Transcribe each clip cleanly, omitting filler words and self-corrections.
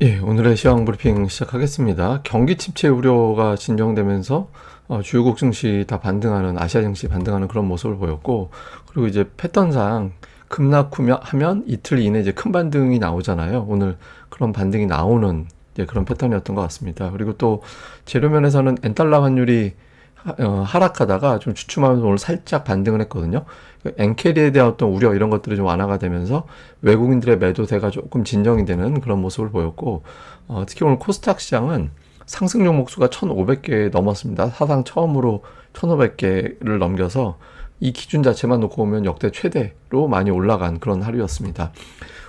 예, 오늘의 시황 브리핑 시작하겠습니다. 경기 침체 우려가 진정되면서 주요국 증시 다 반등하는, 아시아 증시 반등하는 그런 모습을 보였고, 그리고 이제 패턴상 급락하면 이틀 이내 이제 큰 반등이 나오잖아요. 오늘 그런 반등이 나오는 이제 그런 패턴이었던 것 같습니다. 그리고 또 재료면에서는 엔달러 환율이 하락하다가 좀 주춤하면서 오늘 살짝 반등을 했거든요. 엔캐리에 대한 어떤 우려 이런 것들이 좀 완화가 되면서 외국인들의 매도세가 조금 진정이 되는 그런 모습을 보였고, 특히 오늘 코스닥 시장은 상승 종목 수가 1,500개 넘었습니다. 사상 처음으로 1,500개를 넘겨서 이 기준 자체만 놓고 보면 역대 최대로 많이 올라간 그런 하루였습니다.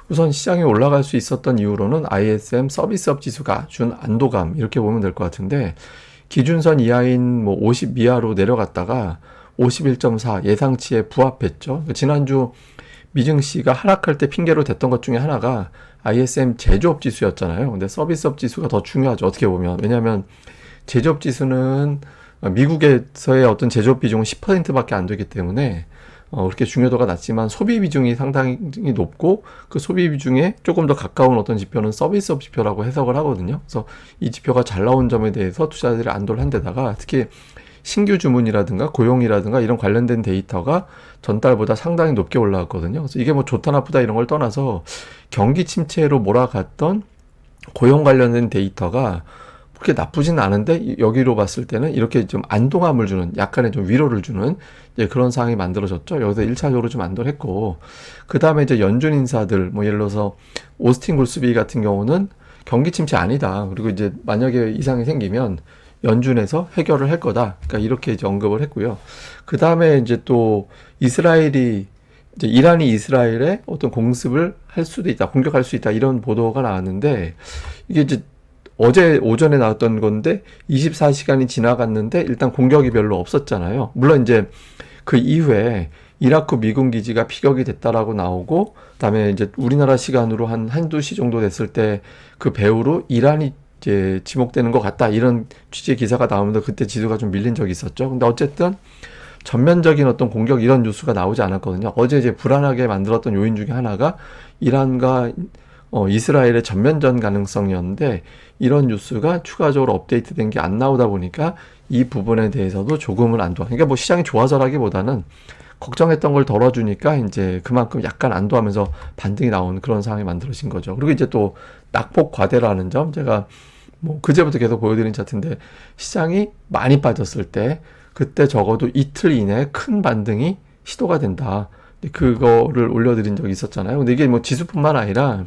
우선 시장이 올라갈 수 있었던 이유로는 ISM 서비스업 지수가 준 안도감 이렇게 보면 될 것 같은데, 기준선 이하인 뭐 50 이하로 내려갔다가 51.4 예상치에 부합했죠. 지난주 미증시가 하락할 때 핑계로 댔던 것 중에 하나가 ISM 제조업 지수였잖아요. 근데 서비스업 지수가 더 중요하죠. 어떻게 보면. 왜냐하면 제조업 지수는 미국에서의 어떤 제조업 비중은 10%밖에 안 되기 때문에 그렇게 중요도가 낮지만 소비 비중이 상당히 높고, 그 소비 비중에 조금 더 가까운 어떤 지표는 서비스업 지표라고 해석을 하거든요. 그래서 이 지표가 잘 나온 점에 대해서 투자자들이 안도를 한 데다가, 특히 신규 주문이라든가 고용이라든가 이런 관련된 데이터가 전달보다 상당히 높게 올라왔거든요. 그래서 이게 뭐 좋다 나쁘다 이런 걸 떠나서 경기 침체로 몰아갔던 고용 관련된 데이터가 그렇게 나쁘진 않은데, 여기로 봤을 때는 이렇게 좀 안도감을 주는, 약간의 좀 위로를 주는 이제 그런 상황이 만들어졌죠. 여기서 1차적으로 좀 안도를 했고, 그 다음에 이제 연준 인사들, 뭐 예를 들어서 오스틴 골스비 같은 경우는 경기 침체 아니다, 그리고 이제 만약에 이상이 생기면 연준에서 해결을 할 거다, 그러니까 이렇게 이제 언급을 했고요. 그 다음에 이제 또 이스라엘이, 이제 이란이 이스라엘에 어떤 공습을 할 수도 있다, 공격할 수 있다, 이런 보도가 나왔는데, 이게 이제 어제 오전에 나왔던 건데 24시간이 지나갔는데 일단 공격이 별로 없었잖아요. 물론 이제 그 이후에 이라크 미군 기지가 피격이 됐다라고 나오고, 그다음에 이제 우리나라 시간으로 한 한두 시 정도 됐을 때 그 배후로 이란이 이제 지목되는 것 같다, 이런 취지의 기사가 나오면서 그때 지수가 좀 밀린 적이 있었죠. 근데 어쨌든 전면적인 어떤 공격 이런 뉴스가 나오지 않았거든요. 어제 이제 불안하게 만들었던 요인 중에 하나가 이란과 이스라엘의 전면전 가능성이었는데, 이런 뉴스가 추가적으로 업데이트된 게 안 나오다 보니까 이 부분에 대해서도 조금은 안도. 그러니까 뭐 시장이 좋아서라기보다는 걱정했던 걸 덜어주니까 이제 그만큼 약간 안도하면서 반등이 나오는 그런 상황이 만들어진 거죠. 그리고 이제 또 낙폭 과대라는 점, 제가 뭐 그제부터 계속 보여드린 차트인데, 시장이 많이 빠졌을 때 그때 적어도 이틀 이내에 큰 반등이 시도가 된다, 그거를 올려드린 적이 있었잖아요. 근데 이게 뭐 지수뿐만 아니라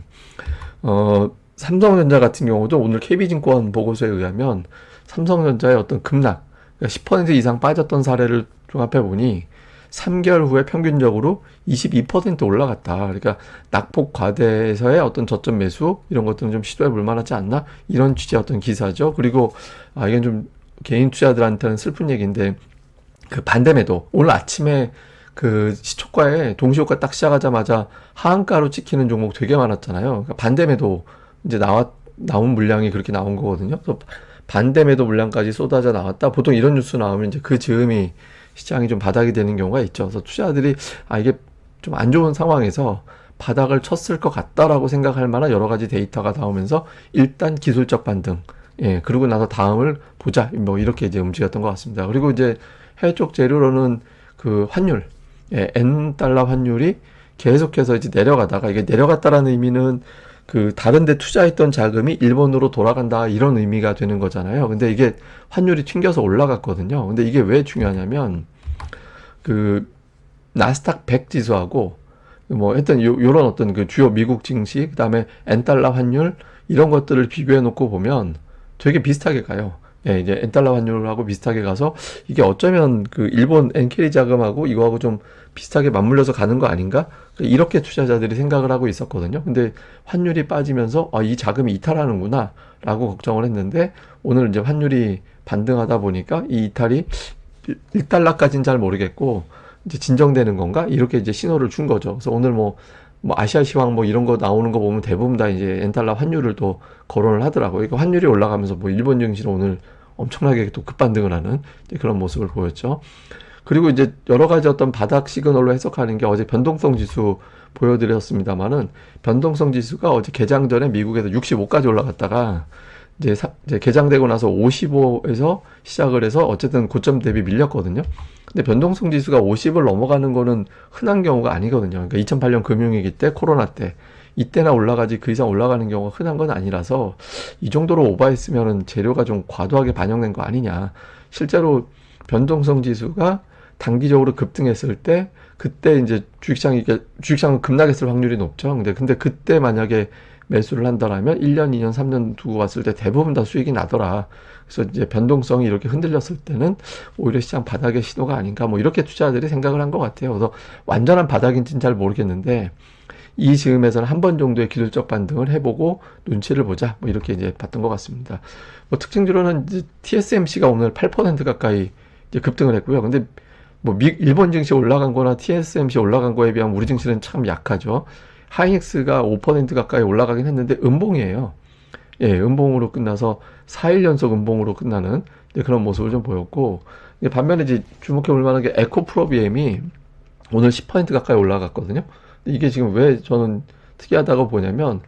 삼성전자 같은 경우도 오늘 KB증권 보고서에 의하면 삼성전자의 어떤 급락, 그러니까 10% 이상 빠졌던 사례를 종합해 보니 3개월 후에 평균적으로 22% 올라갔다. 그러니까 낙폭 과대에서의 어떤 저점 매수 이런 것들은 좀 시도해 볼 만하지 않나, 이런 취지의 어떤 기사죠. 그리고 이건 좀 개인 투자들한테는 슬픈 얘기인데, 그 반대매도 오늘 아침에 그 시초가에 동시효과 딱 시작하자마자 하한가로 찍히는 종목 되게 많았잖아요. 그러니까 반대매도 이제 나온 물량이 그렇게 나온 거거든요. 그래서 반대매도 물량까지 쏟아져 나왔다. 보통 이런 뉴스 나오면 이제 그 즈음이 시장이 좀 바닥이 되는 경우가 있죠. 그래서 투자자들이 이게 좀 안 좋은 상황에서 바닥을 쳤을 것 같다라고 생각할 만한 여러 가지 데이터가 나오면서 일단 기술적 반등, 예, 그러고 나서 다음을 보자, 뭐 이렇게 이제 움직였던 것 같습니다. 그리고 이제 해외 쪽 재료로는 그 환율, 예, N달러 환율이 계속해서 이제 내려가다가, 이게 내려갔다라는 의미는 그 다른 데 투자했던 자금이 일본으로 돌아간다, 이런 의미가 되는 거잖아요. 근데 이게 환율이 튕겨서 올라갔거든요. 근데 이게 왜 중요하냐면, 그 나스닥 100 지수하고 뭐 하여튼 요런 어떤 그 주요 미국 증시, 그다음에 엔달러 환율 이런 것들을 비교해 놓고 보면 되게 비슷하게 가요. 예, 이제 엔달러 환율하고 비슷하게 가서 이게 어쩌면 그 일본 엔캐리 자금하고 이거하고 좀 비슷하게 맞물려서 가는 거 아닌가? 이렇게 투자자들이 생각을 하고 있었거든요. 근데 환율이 빠지면서 이 자금이 이탈하는구나 라고 걱정을 했는데, 오늘 이제 환율이 반등하다 보니까 이 이탈이 1달러까지는 잘 모르겠고 이제 진정되는 건가? 이렇게 이제 신호를 준 거죠. 그래서 오늘 뭐 아시아 시황 뭐 이런 거 나오는 거 보면 대부분 다 이제 엔달러 환율을 또 거론을 하더라고요. 이거 환율이 올라가면서 뭐 일본 증시는 오늘 엄청나게 또 급반등을 하는 그런 모습을 보였죠. 그리고 이제 여러 가지 어떤 바닥 시그널로 해석하는 게, 어제 변동성 지수 보여드렸습니다만은 변동성 지수가 어제 개장 전에 미국에서 65까지 올라갔다가 이제 개장되고 나서 55에서 시작을 해서 어쨌든 고점 대비 밀렸거든요. 근데 변동성 지수가 50을 넘어가는 거는 흔한 경우가 아니거든요. 그러니까 2008년 금융위기 때, 코로나 때 이때나 올라가지 그 이상 올라가는 경우가 흔한 건 아니라서 이 정도로 오버했으면은 재료가 좀 과도하게 반영된 거 아니냐. 실제로 변동성 지수가 단기적으로 급등했을 때 그때 이제 주식시장은 급락했을 확률이 높죠. 근데 그때 만약에 매수를 한다라면 1년, 2년, 3년 두고 봤을 때 대부분 다 수익이 나더라. 그래서 이제 변동성이 이렇게 흔들렸을 때는 오히려 시장 바닥의 신호가 아닌가 뭐 이렇게 투자자들이 생각을 한 것 같아요. 그래서 완전한 바닥인지는 잘 모르겠는데 이 즈음에서는 한 번 정도의 기술적 반등을 해보고 눈치를 보자 뭐 이렇게 이제 봤던 것 같습니다. 뭐 특징적으로는 이제 TSMC가 오늘 8% 가까이 이제 급등을 했고요. 근데 뭐 일본 증시 올라간 거나 TSMC 올라간 거에 비하면 우리 증시는 참 약하죠. 하이닉스가 5% 가까이 올라가긴 했는데 음봉이에요. 예, 음봉으로 끝나서 4일 연속 음봉으로 끝나는 그런 모습을 좀 보였고, 반면에 이제 주목해 볼 만한 게 에코프로비엠이 오늘 10% 가까이 올라갔거든요. 이게 지금 왜 저는 특이하다고 보냐면,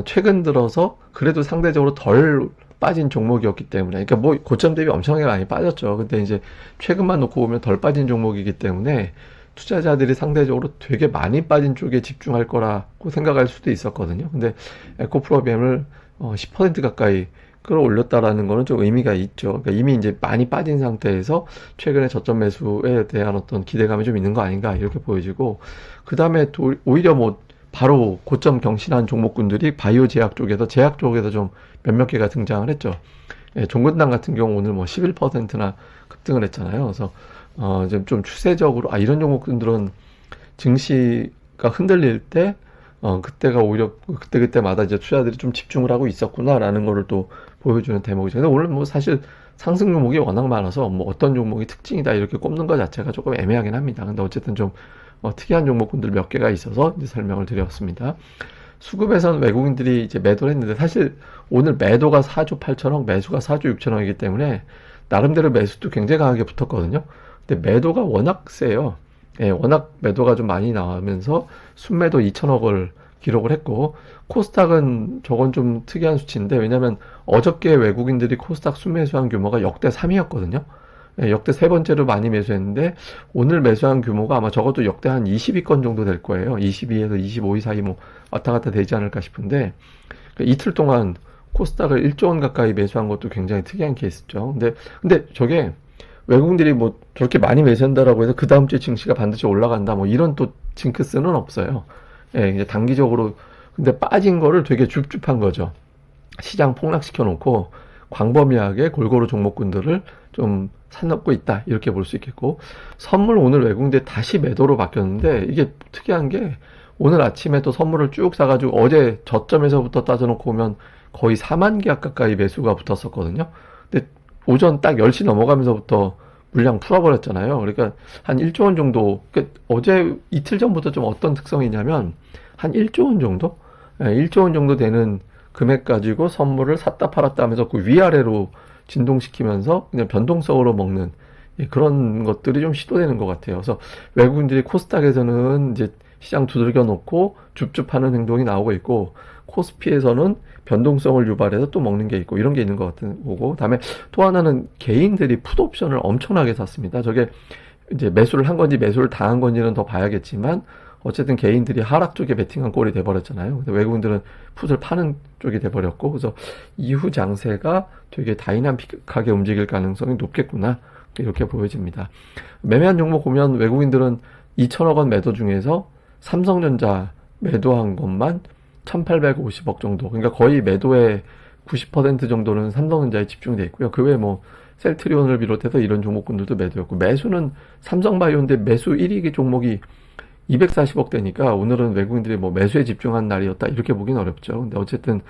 최근 들어서 그래도 상대적으로 덜 빠진 종목이었기 때문에, 그러니까 뭐 고점 대비 엄청나게 많이 빠졌죠. 근데 이제 최근만 놓고 보면 덜 빠진 종목이기 때문에 투자자들이 상대적으로 되게 많이 빠진 쪽에 집중할 거라고 생각할 수도 있었거든요. 근데 에코프로비엠을 10% 가까이 끌어올렸다라는 거는 좀 의미가 있죠. 그러니까 이미 이제 많이 빠진 상태에서 최근에 저점 매수에 대한 어떤 기대감이 좀 있는 거 아닌가 이렇게 보여지고, 그 다음에 오히려 뭐 바로 고점 경신한 종목군들이 바이오 제약 쪽에서 좀 몇몇 개가 등장을 했죠. 예, 종근당 같은 경우 오늘 뭐 11%나 급등을 했잖아요. 그래서 좀 추세적으로 이런 종목들은 증시가 흔들릴 때 그때가 오히려 그때마다 이제 투자들이 좀 집중을 하고 있었구나라는 거를 또 보여주는 대목이죠. 근데 오늘 뭐 사실 상승 종목이 워낙 많아서 뭐 어떤 종목이 특징이다 이렇게 꼽는 것 자체가 조금 애매하긴 합니다. 근데 어쨌든 좀 특이한 종목군들 몇 개가 있어서 이제 설명을 드렸습니다. 수급에서는 외국인들이 이제 매도를 했는데 사실 오늘 매도가 4조 8천억, 매수가 4조 6천억이기 때문에 나름대로 매수도 굉장히 강하게 붙었거든요. 근데 매도가 워낙 세요. 예, 워낙 매도가 좀 많이 나오면서 순매도 2천억을 기록을 했고, 코스닥은 저건 좀 특이한 수치인데, 왜냐면 어저께 외국인들이 코스닥 순매수한 규모가 역대 3위였거든요. 예, 역대 세 번째로 많이 매수했는데 오늘 매수한 규모가 아마 적어도 역대 한 22건 정도 될 거예요. 22에서 25위 사이 뭐 왔다 갔다 되지 않을까 싶은데, 그러니까 이틀 동안 코스닥을 1조 원 가까이 매수한 것도 굉장히 특이한 케이스죠. 근데 저게 외국인들이 뭐 저렇게 많이 매수한다라고 해서 그 다음 주에 증시가 반드시 올라간다 뭐 이런 또 징크스는 없어요. 예, 이제 단기적으로 근데 빠진 거를 되게 줍줍한 거죠. 시장 폭락시켜 놓고 광범위하게 골고루 종목군들을 좀 사놓고 있다 이렇게 볼 수 있겠고, 선물 오늘 외국인들 다시 매도로 바뀌었는데 이게 특이한 게 오늘 아침에 또 선물을 쭉 사가지고 어제 저점에서부터 따져놓고 보면 거의 4만 계약 가까이 매수가 붙었었거든요. 근데 오전 딱 10시 넘어가면서부터 물량 풀어버렸잖아요. 그러니까 한 1조 원 정도, 그러니까 어제 이틀 전부터 좀 어떤 특성이 있냐면 한 1조 원 정도? 1조 원 정도 되는 금액 가지고 선물을 샀다 팔았다 하면서 그 위아래로 진동시키면서 그냥 변동성으로 먹는 그런 것들이 좀 시도되는 것 같아요. 그래서 외국인들이 코스닥에서는 이제 시장 두들겨 놓고 줍줍하는 행동이 나오고 있고, 코스피에서는 변동성을 유발해서 또 먹는 게 있고 이런 게 있는 것 같은 거고, 다음에 또 하나는 개인들이 풋옵션을 엄청나게 샀습니다. 저게 이제 매수를 한 건지 매수를 당한 건지는 더 봐야겠지만 어쨌든 개인들이 하락 쪽에 베팅한 꼴이 돼버렸잖아요. 근데 외국인들은 풋을 파는 쪽이 돼버렸고, 그래서 이후 장세가 되게 다이나믹하게 움직일 가능성이 높겠구나 이렇게 보여집니다. 매매한 종목 보면 외국인들은 2천억 원 매도 중에서 삼성전자 매도한 것만 1850억 정도, 그러니까 거의 매도의 90% 정도는 삼성전자에 집중되어 있고요. 그 외에 뭐 셀트리온을 비롯해서 이런 종목군들도 매도였고, 매수는 삼성바이오인데 매수 1위 종목이 240억 대니까 오늘은 외국인들이 뭐 매수에 집중한 날이었다 이렇게 보기는 어렵죠. 근데 어쨌든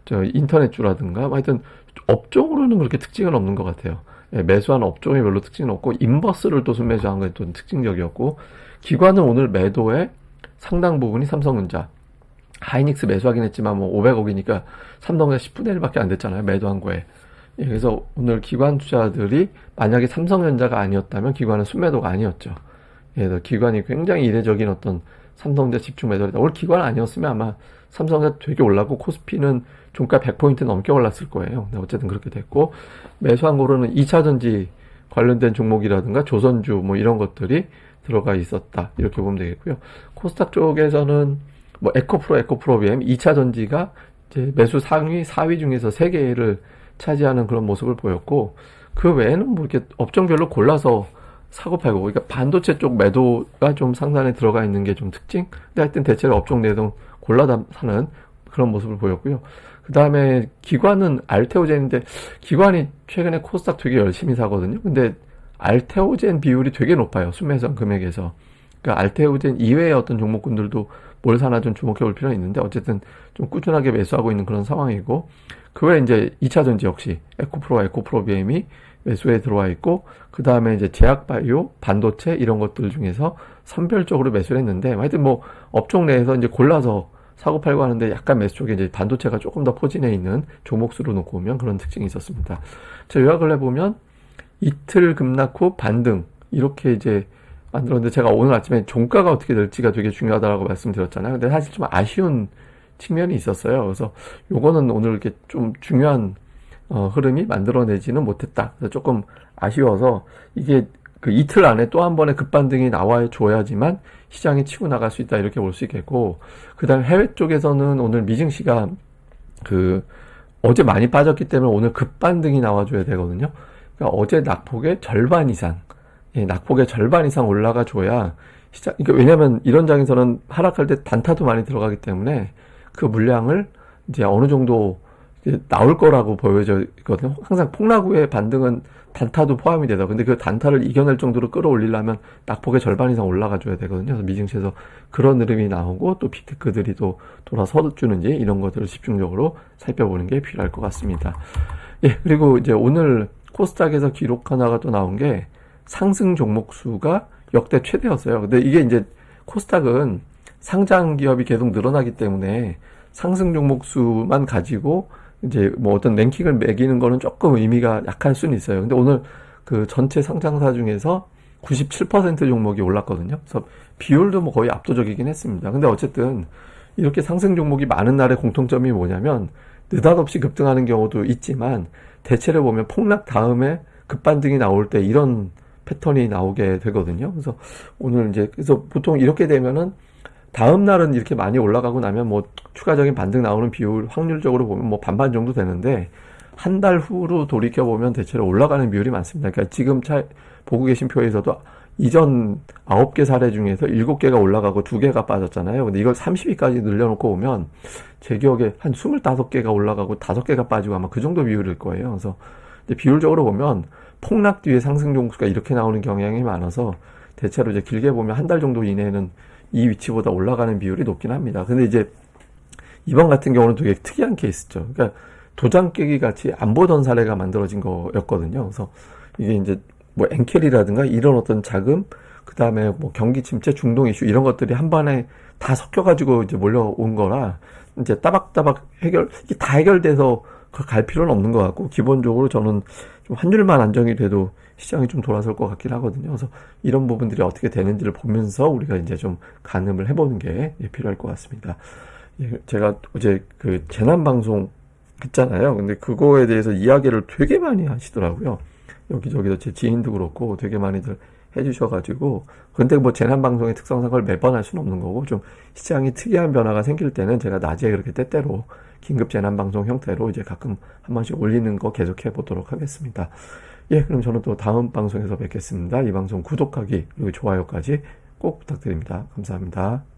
저 인터넷주라든가 하여튼 업종으로는 그렇게 특징은 없는 것 같아요. 예, 매수한 업종에 별로 특징은 없고, 인버스를 또 순매수한 건 또 특징적이었고, 기관은 오늘 매도의 상당 부분이 삼성전자, 하이닉스 매수하긴 했지만 뭐 500억이니까 삼성전자 10분의 1밖에 안 됐잖아요, 매도한 거에. 예, 그래서 오늘 기관 투자들이 만약에 삼성전자가 아니었다면 기관은 순매도가 아니었죠. 예, 기관이 굉장히 이례적인 어떤 삼성전자 집중 매도이다. 오늘 기관 아니었으면 아마 삼성전자 되게 올랐고 코스피는 종가 100포인트 넘게 올랐을 거예요. 근데 어쨌든 그렇게 됐고 매수한 거로는 2차전지 관련된 종목이라든가 조선주 뭐 이런 것들이 들어가 있었다. 이렇게 보면 되겠고요. 코스닥 쪽에서는 뭐 에코프로 BM 2차전지가 이제 매수 상위 4위 중에서 3개를 차지하는 그런 모습을 보였고 그 외에는 뭐 이렇게 업종별로 골라서 사고 팔고 그러니까 반도체 쪽 매도가 좀 상단에 들어가 있는 게 좀 특징. 근데 하여튼 대체로 업종 내동 골라 사는 그런 모습을 보였고요. 그 다음에 기관은 알테오젠인데 기관이 최근에 코스닥 되게 열심히 사거든요. 근데 알테오젠 비율이 되게 높아요. 순매수한 금액에서. 그러니까 알테오젠 이외의 어떤 종목군들도 뭘 사나 좀 주목해 볼 필요는 있는데 어쨌든 좀 꾸준하게 매수하고 있는 그런 상황이고 그 외에 이제 2차전지 역시 에코프로 BM이 매수에 들어와 있고 그 다음에 이제 제약바이오, 반도체 이런 것들 중에서 선별적으로 매수를 했는데 하여튼 뭐 업종 내에서 이제 골라서 사고 팔고 하는데 약간 매수 쪽에 이제 반도체가 조금 더 포진해 있는 종목수로 놓고 보면 그런 특징이 있었습니다. 자, 요약을 해보면 이틀 급락 후 반등 이렇게 이제 만들었는데 제가 오늘 아침에 종가가 어떻게 될지가 되게 중요하다고 말씀드렸잖아요. 근데 사실 좀 아쉬운 측면이 있었어요. 그래서 요거는 오늘 이렇게 좀 중요한 흐름이 만들어내지는 못했다. 그래서 조금 아쉬워서 이게 그 이틀 안에 또 한 번의 급반등이 나와줘야지만 시장이 치고 나갈 수 있다 이렇게 볼 수 있겠고 그 다음에 해외 쪽에서는 오늘 미증시가 그 어제 많이 빠졌기 때문에 오늘 급반등이 나와줘야 되거든요. 그러니까 어제 낙폭의 절반 이상 낙폭의 절반 이상 올라가 줘야 시장 그러니까 왜냐면 이런 장에서는 하락할 때 단타도 많이 들어가기 때문에 그 물량을 이제 어느 정도 나올 거라고 보여져 있거든요. 항상 폭락 후에 반등은 단타도 포함이 되다. 근데 그 단타를 이겨낼 정도로 끌어올리려면 낙폭의 절반 이상 올라가 줘야 되거든요. 그래서 미증시에서 그런 흐름이 나오고 또 빅테크들이 또 돌아서 주는지 이런 것들을 집중적으로 살펴보는 게 필요할 것 같습니다. 예, 그리고 이제 오늘 코스닥에서 기록 하나가 또 나온 게 상승 종목 수가 역대 최대였어요. 근데 이게 이제 코스닥은 상장 기업이 계속 늘어나기 때문에 상승 종목 수만 가지고 이제 뭐 어떤 랭킹을 매기는 거는 조금 의미가 약할 수는 있어요. 근데 오늘 그 전체 상장사 중에서 97% 종목이 올랐거든요. 그래서 비율도 뭐 거의 압도적이긴 했습니다. 근데 어쨌든 이렇게 상승 종목이 많은 날의 공통점이 뭐냐면 느닷없이 급등하는 경우도 있지만 대체를 보면 폭락 다음에 급반등이 나올 때 이런 패턴이 나오게 되거든요. 그래서 오늘 이제 그래서 보통 이렇게 되면은 다음 날은 이렇게 많이 올라가고 나면 뭐 추가적인 반등 나오는 비율 확률적으로 보면 뭐 반반 정도 되는데 한 달 후로 돌이켜 보면 대체로 올라가는 비율이 많습니다. 그러니까 지금 보고 계신 표에서도 이전 9개 사례 중에서 7개가 올라가고 2개가 빠졌잖아요. 근데 이걸 30위까지 늘려놓고 보면 제 기억에 한 25개가 올라가고 5개가 빠지고 아마 그 정도 비율일 거예요. 그래서 비율적으로 보면 폭락 뒤에 상승 종수가 이렇게 나오는 경향이 많아서 대체로 이제 길게 보면 한 달 정도 이내에는 이 위치보다 올라가는 비율이 높긴 합니다. 근데 이제 이번 같은 경우는 되게 특이한 케이스죠. 그러니까 도장 깨기 같이 안 보던 사례가 만들어진 거였거든요. 그래서 이게 이제 뭐 엔켈이라든가 이런 어떤 자금, 그 다음에 뭐 경기 침체, 중동 이슈 이런 것들이 한 번에 다 섞여가지고 이제 몰려온 거라 이제 따박따박 이게 다 해결돼서 갈 필요는 없는 것 같고 기본적으로 저는 좀 한 줄만 안정이 돼도 시장이 좀 돌아설 것 같긴 하거든요. 그래서 이런 부분들이 어떻게 되는지를 보면서 우리가 이제 좀 가늠을 해보는 게 필요할 것 같습니다. 예, 제가 어제 그 재난방송 했잖아요. 근데 그거에 대해서 이야기를 되게 많이 하시더라고요. 여기저기서 제 지인도 그렇고 되게 많이들 해주셔가지고 근데 뭐 재난방송의 특성상 그걸 매번 할 수는 없는 거고 좀 시장이 특이한 변화가 생길 때는 제가 낮에 그렇게 때때로 긴급 재난방송 형태로 이제 가끔 한 번씩 올리는 거 계속해 보도록 하겠습니다. 예, 그럼 저는 또 다음 방송에서 뵙겠습니다. 이 방송 구독하기 그리고 좋아요까지 꼭 부탁드립니다. 감사합니다.